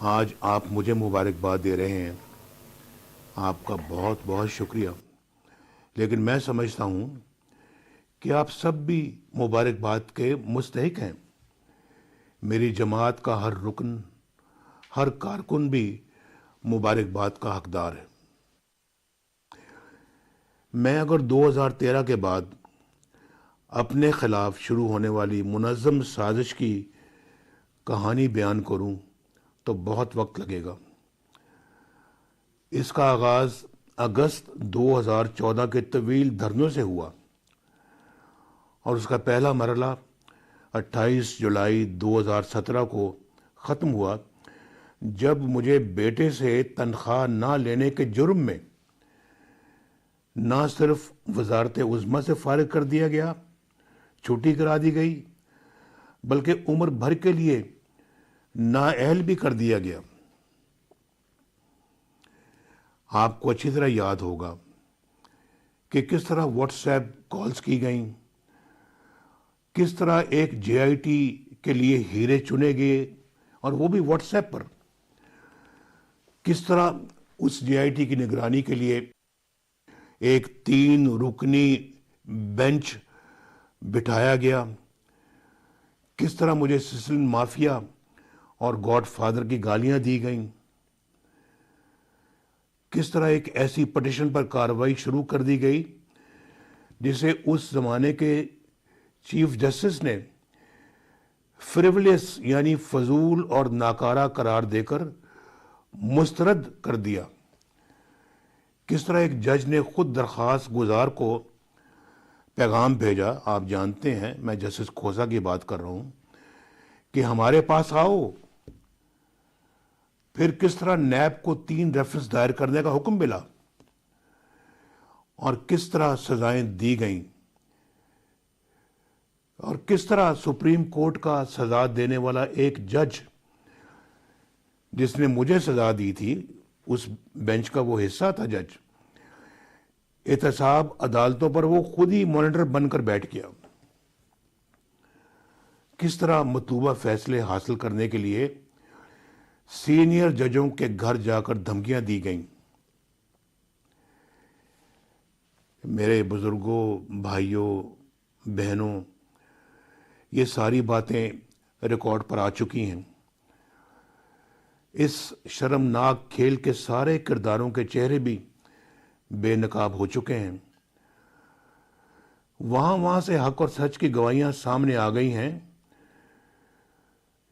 آج آپ مجھے مبارکباد دے رہے ہیں، آپ کا بہت بہت شکریہ۔ لیکن میں سمجھتا ہوں کہ آپ سب بھی مبارکباد کے مستحق ہیں۔ میری جماعت کا ہر رکن، ہر کارکن بھی مبارکباد کا حقدار ہے۔ میں اگر 2013 کے بعد اپنے خلاف شروع ہونے والی منظم سازش کی کہانی بیان کروں تو بہت وقت لگے گا۔ اس کا آغاز اگست 2014 کے طویل دھرنوں سے ہوا اور اس کا پہلا مرحلہ 28 جولائی 2017 کو ختم ہوا، جب مجھے بیٹے سے تنخواہ نہ لینے کے جرم میں نہ صرف وزارت عظمیٰ سے فارغ کر دیا گیا، چھٹی کرا دی گئی، بلکہ عمر بھر کے لیے نااہل بھی کر دیا گیا۔ آپ کو اچھی طرح یاد ہوگا کہ کس طرح واٹس ایپ کالز کی گئیں، کس طرح ایک جے آئی ٹی کے لیے ہیرے چنے گئے اور وہ بھی واٹس ایپ پر، کس طرح اس جے آئی ٹی کی نگرانی کے لیے ایک 3 رکنی بینچ بٹھایا گیا، کس طرح مجھے سسلن مافیا اور گاڈ فادر کی گالیاں دی گئیں، کس طرح ایک ایسی پٹیشن پر کارروائی شروع کر دی گئی جسے اس زمانے کے چیف جسٹس نے فریولیس یعنی فضول اور ناکارہ قرار دے کر مسترد کر دیا، کس طرح ایک جج نے خود درخواست گزار کو پیغام بھیجا، آپ جانتے ہیں میں جسٹس کھوسہ کی بات کر رہا ہوں، کہ ہمارے پاس آؤ۔ پھر کس طرح نیب کو 3 ریفرنس دائر کرنے کا حکم ملا اور کس طرح سزائیں دی گئیں، اور کس طرح سپریم کورٹ کا سزا دینے والا ایک جج جس نے مجھے سزا دی تھی، اس بینچ کا وہ حصہ تھا جج، احتساب عدالتوں پر وہ خود ہی مانیٹر بن کر بیٹھ گیا۔ کس طرح مطلوبہ فیصلے حاصل کرنے کے لیے سینئر ججوں کے گھر جا کر دھمکیاں دی گئیں۔ میرے بزرگوں، بھائیوں، بہنوں، یہ ساری باتیں ریکارڈ پر آ چکی ہیں۔ اس شرمناک کھیل کے سارے کرداروں کے چہرے بھی بے نقاب ہو چکے ہیں۔ وہاں سے حق اور سچ کی گواہیاں سامنے آ گئی ہیں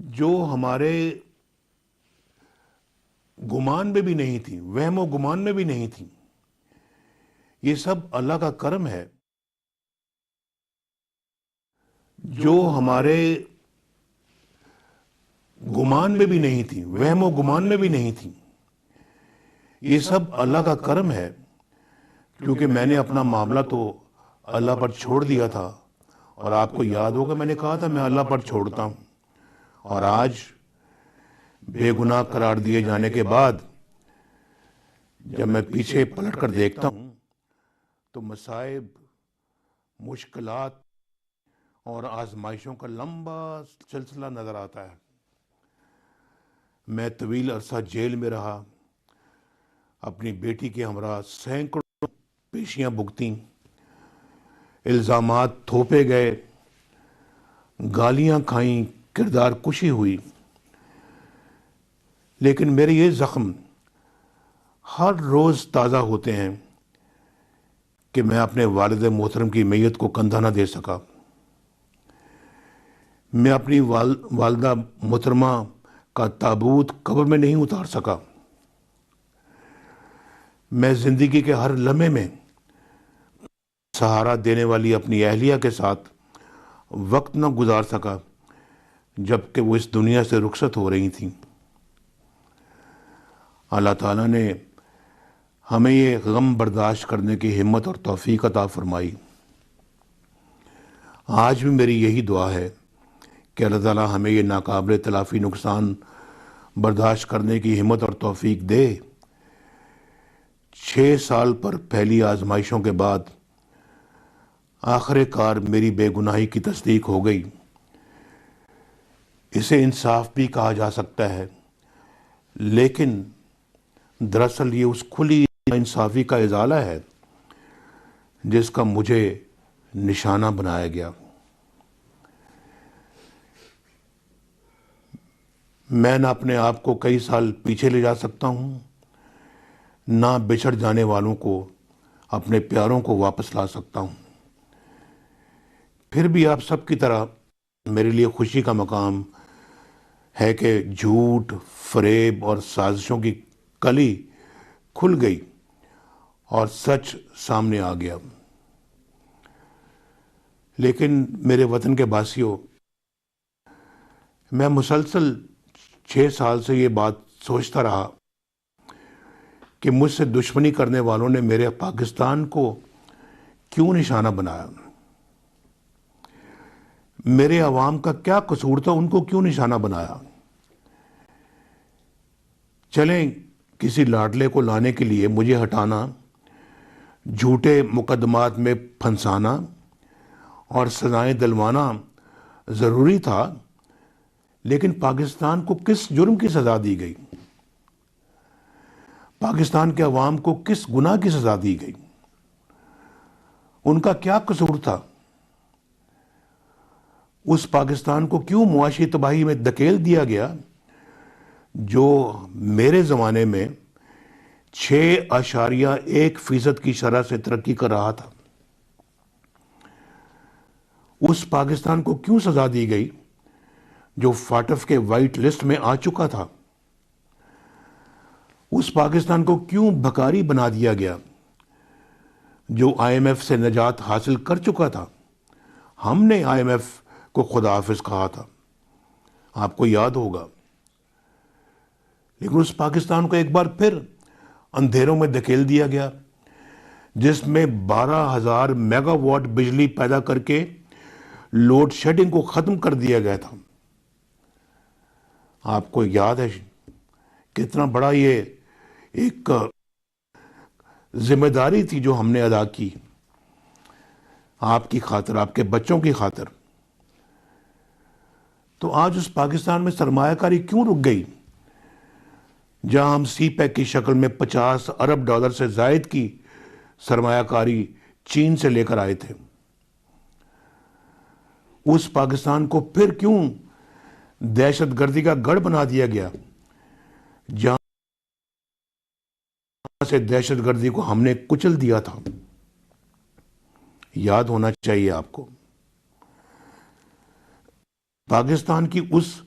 جو ہمارے گمان میں بھی نہیں تھی، وہم و گمان میں بھی نہیں تھی۔ یہ سب اللہ کا کرم ہے جو ہمارے گمان میں بھی نہیں تھی، وہم و گمان میں بھی نہیں تھی۔ یہ سب اللہ کا کرم ہے، کیونکہ میں نے اپنا معاملہ تو اللہ پر چھوڑ دیا تھا، اور آپ کو یاد ہوگا میں نے کہا تھا میں اللہ پر چھوڑتا ہوں، اور آج بے گناہ قرار دیے جانے کے بعد جب میں پیچھے پلٹ کر دیکھتا ہوں تو مصائب، مشکلات اور آزمائشوں کا لمبا سلسلہ نظر آتا ہے۔ میں طویل عرصہ جیل میں رہا، اپنی بیٹی کے ہمراہ سینکڑوں پیشیاں بھگتیں، الزامات تھوپے گئے، گالیاں کھائیں، کردار کشی ہوئی، لیکن میرے یہ زخم ہر روز تازہ ہوتے ہیں کہ میں اپنے والد محترم کی میت کو کندھا نہ دے سکا، میں اپنی والدہ محترمہ کا تابوت قبر میں نہیں اتار سکا، میں زندگی کے ہر لمحے میں سہارا دینے والی اپنی اہلیہ کے ساتھ وقت نہ گزار سکا جبکہ وہ اس دنیا سے رخصت ہو رہی تھیں۔ اللہ تعالیٰ نے ہمیں یہ غم برداشت کرنے کی ہمت اور توفیق عطا فرمائی۔ آج بھی میری یہی دعا ہے کہ اللہ تعالیٰ ہمیں یہ ناقابل تلافی نقصان برداشت کرنے کی ہمت اور توفیق دے۔ 6 سال پر پھیلی آزمائشوں کے بعد آخر کار میری بے گناہی کی تصدیق ہو گئی۔ اسے انصاف بھی کہا جا سکتا ہے، لیکن دراصل یہ اس کھلی انصافی کا ازالہ ہے جس کا مجھے نشانہ بنایا گیا۔ میں نہ اپنے آپ کو کئی سال پیچھے لے جا سکتا ہوں، نہ بچھڑ جانے والوں کو، اپنے پیاروں کو واپس لا سکتا ہوں۔ پھر بھی آپ سب کی طرح میرے لیے خوشی کا مقام ہے کہ جھوٹ، فریب اور سازشوں کی کلی کھل گئی اور سچ سامنے آ گیا۔ لیکن میرے وطن کے باسیوں، میں مسلسل 6 سال سے یہ بات سوچتا رہا کہ مجھ سے دشمنی کرنے والوں نے میرے پاکستان کو کیوں نشانہ بنایا؟ میرے عوام کا کیا قصور تھا، ان کو کیوں نشانہ بنایا؟ چلیں کسی لاڈلے کو لانے کے لیے مجھے ہٹانا، جھوٹے مقدمات میں پھنسانا اور سزائیں دلوانا ضروری تھا، لیکن پاکستان کو کس جرم کی سزا دی گئی؟ پاکستان کے عوام کو کس گناہ کی سزا دی گئی؟ ان کا کیا قصور تھا؟ اس پاکستان کو کیوں معاشی تباہی میں دھکیل دیا گیا جو میرے زمانے میں 6.1% کی شرح سے ترقی کر رہا تھا؟ اس پاکستان کو کیوں سزا دی گئی جو فاٹف کے وائٹ لسٹ میں آ چکا تھا؟ اس پاکستان کو کیوں بھکاری بنا دیا گیا جو IMF سے نجات حاصل کر چکا تھا؟ ہم نے IMF کو خدا حافظ کہا تھا، آپ کو یاد ہوگا۔ لیکن اس پاکستان کو ایک بار پھر اندھیروں میں دھکیل دیا گیا جس میں 12,000 میگا واٹ بجلی پیدا کر کے لوڈ شیڈنگ کو ختم کر دیا گیا تھا۔ آپ کو یاد ہے کتنا بڑا یہ ایک ذمہ داری تھی جو ہم نے ادا کی آپ کی خاطر، آپ کے بچوں کی خاطر۔ تو آج اس پاکستان میں سرمایہ کاری کیوں رک گئی جہاں ہم سی پیک کی شکل میں 50 ارب ڈالر سے زائد کی سرمایہ کاری چین سے لے کر آئے تھے؟ اس پاکستان کو پھر کیوں دہشت گردی کا گڑھ بنا دیا گیا جہاں سے دہشت گردی کو ہم نے کچل دیا تھا؟ یاد ہونا چاہیے آپ کو۔ پاکستان کی اس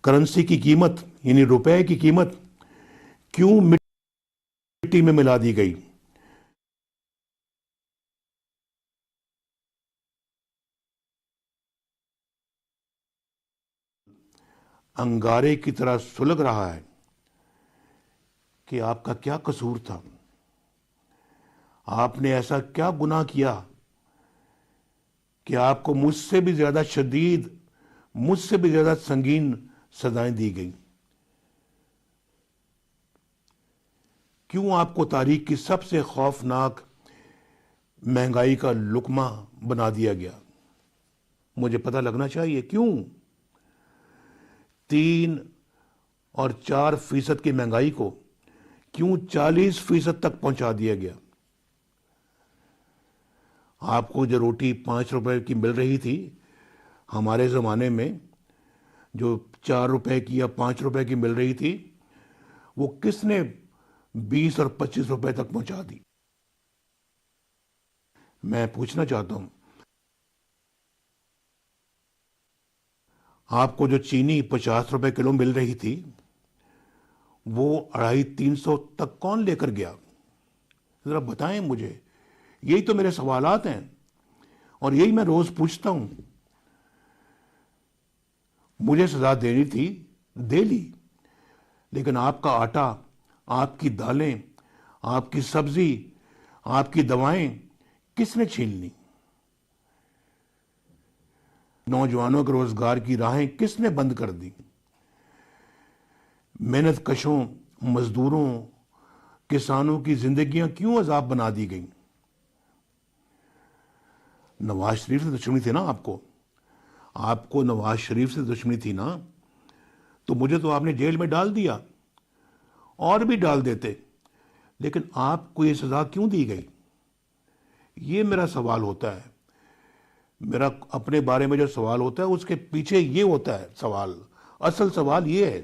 کرنسی کی قیمت یعنی روپے کی قیمت کیوں مٹی میں ملا دی گئی؟ انگارے کی طرح سلگ رہا ہے کہ آپ کا کیا قصور تھا؟ آپ نے ایسا کیا گناہ کیا کہ آپ کو مجھ سے بھی زیادہ شدید، مجھ سے بھی زیادہ سنگین سزائیں دی گئیں؟ کیوں آپ کو تاریخ کی سب سے خوفناک مہنگائی کا لقمہ بنا دیا گیا؟ مجھے پتہ لگنا چاہیے کیوں 3 اور 4% کی مہنگائی کو کیوں 40% تک پہنچا دیا گیا؟ آپ کو جو روٹی 5 روپے کی مل رہی تھی ہمارے زمانے میں، جو 4 روپے کی یا 5 روپے کی مل رہی تھی، وہ کس نے 20 اور 25 روپے تک پہنچا دی؟ میں پوچھنا چاہتا ہوں، آپ کو جو چینی 50 روپے کلو مل رہی تھی وہ 250-300 تک کون لے کر گیا؟ ذرا بتائیں مجھے۔ یہی تو میرے سوالات ہیں اور یہی میں روز پوچھتا ہوں۔ مجھے سزا دینی تھی، دے لی، لیکن آپ کا آٹا، آپ کی دالیں، آپ کی سبزی، آپ کی دوائیں کس نے چھین لی؟ نوجوانوں کے روزگار کی راہیں کس نے بند کر دی؟ محنت کشوں، مزدوروں، کسانوں کی زندگیاں کیوں عذاب بنا دی گئیں؟ نواز شریف سے دشمنی تھی نا آپ کو نواز شریف سے دشمنی تھی نا؟ تو مجھے تو آپ نے جیل میں ڈال دیا، اور بھی ڈال دیتے، لیکن آپ کو یہ سزا کیوں دی گئی؟ یہ میرا سوال ہوتا ہے۔ میرا اپنے بارے میں جو سوال ہوتا ہے اس کے پیچھے یہ ہوتا ہے سوال، اصل سوال یہ ہے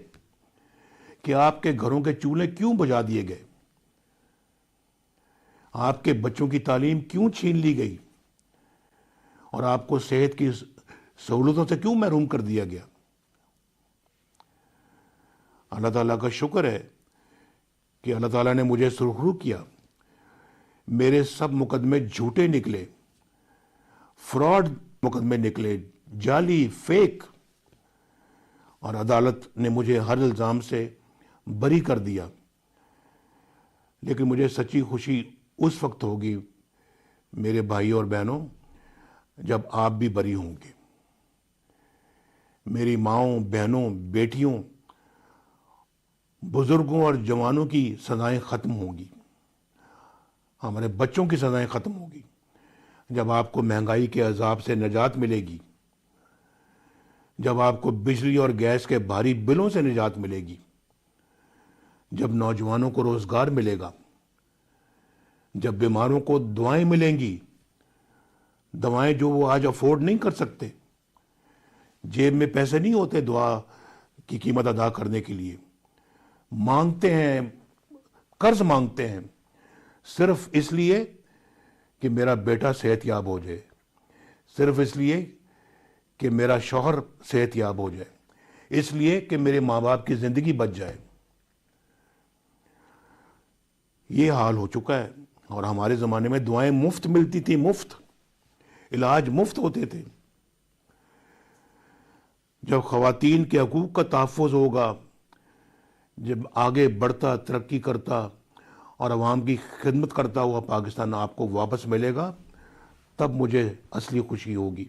کہ آپ کے گھروں کے چولہے کیوں بجھا دیے گئے؟ آپ کے بچوں کی تعلیم کیوں چھین لی گئی؟ اور آپ کو صحت کی سہولتوں سے کیوں محروم کر دیا گیا؟ اللہ تعالیٰ کا شکر ہے کہ اللہ تعالیٰ نے مجھے سرخرو کیا، میرے سب مقدمے جھوٹے نکلے، فراڈ مقدمے نکلے، جعلی، فیک، اور عدالت نے مجھے ہر الزام سے بری کر دیا۔ لیکن مجھے سچی خوشی اس وقت ہوگی میرے بھائی اور بہنوں جب آپ بھی بری ہوں گے، میری ماؤں، بہنوں، بیٹیوں، بزرگوں اور جوانوں کی سزائیں ختم ہوں گی، ہمارے بچوں کی سزائیں ختم ہوں گی، جب آپ کو مہنگائی کے عذاب سے نجات ملے گی، جب آپ کو بجلی اور گیس کے بھاری بلوں سے نجات ملے گی، جب نوجوانوں کو روزگار ملے گا، جب بیماروں کو دعائیں ملیں گی، دوائیں جو وہ آج افورڈ نہیں کر سکتے، جیب میں پیسے نہیں ہوتے دعا کی قیمت ادا کرنے کے لیے، مانگتے ہیں، قرض مانگتے ہیں، صرف اس لیے کہ میرا بیٹا صحت یاب ہو جائے، صرف اس لیے کہ میرا شوہر صحت یاب ہو جائے، اس لیے کہ میرے ماں باپ کی زندگی بچ جائے۔ یہ حال ہو چکا ہے، اور ہمارے زمانے میں دعائیں مفت ملتی تھی، مفت علاج مفت ہوتے تھے۔ جب خواتین کے حقوق کا تحفظ ہوگا، جب آگے بڑھتا، ترقی کرتا اور عوام کی خدمت کرتا ہوا پاکستان آپ کو واپس ملے گا، تب مجھے اصلی خوشی ہوگی۔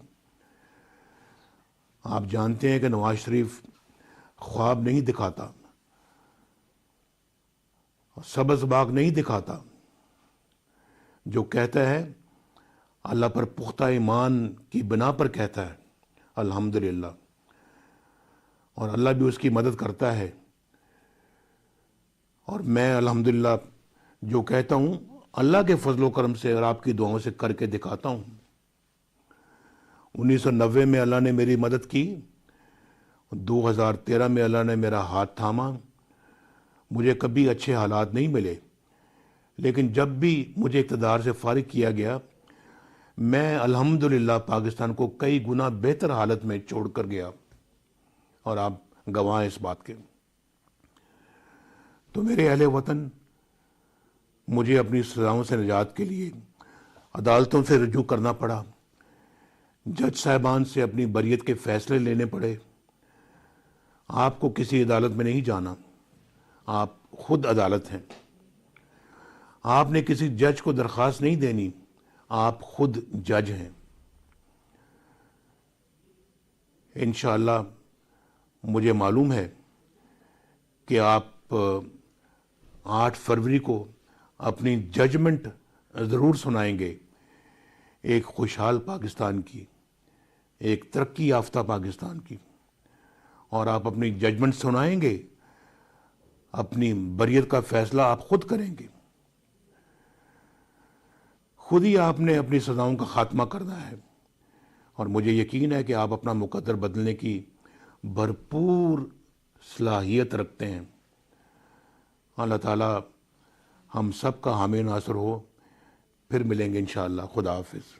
آپ جانتے ہیں کہ نواز شریف خواب نہیں دکھاتا، سبز باغ نہیں دکھاتا، جو کہتا ہے اللہ پر پختہ ایمان کی بنا پر کہتا ہے الحمدللہ، اور اللہ بھی اس کی مدد کرتا ہے، اور میں الحمدللہ جو کہتا ہوں اللہ کے فضل و کرم سے اور آپ کی دعاؤں سے کر کے دکھاتا ہوں۔ 1990 میں اللہ نے میری مدد کی، 2013 میں اللہ نے میرا ہاتھ تھاما، مجھے کبھی اچھے حالات نہیں ملے، لیکن جب بھی مجھے اقتدار سے فارغ کیا گیا، میں الحمدللہ پاکستان کو کئی گنا بہتر حالت میں چھوڑ کر گیا، اور آپ گواہ ہیں اس بات کے۔ تو میرے اہل وطن، مجھے اپنی سزاؤں سے نجات کے لیے عدالتوں سے رجوع کرنا پڑا، جج صاحبان سے اپنی بریت کے فیصلے لینے پڑے۔ آپ کو کسی عدالت میں نہیں جانا، آپ خود عدالت ہیں۔ آپ نے کسی جج کو درخواست نہیں دینی، آپ خود جج ہیں۔ انشاءاللہ مجھے معلوم ہے کہ آپ 8 فروری کو اپنی ججمنٹ ضرور سنائیں گے، ایک خوشحال پاکستان کی، ایک ترقی یافتہ پاکستان کی، اور آپ اپنی ججمنٹ سنائیں گے، اپنی بریت کا فیصلہ آپ خود کریں گے، خود ہی آپ نے اپنی سزاؤں کا خاتمہ کرنا ہے، اور مجھے یقین ہے کہ آپ اپنا مقدر بدلنے کی بھرپور صلاحیت رکھتے ہیں۔ اللہ تعالیٰ ہم سب کا حامی ناصر ہو، پھر ملیں گے انشاءاللہ۔ خدا حافظ۔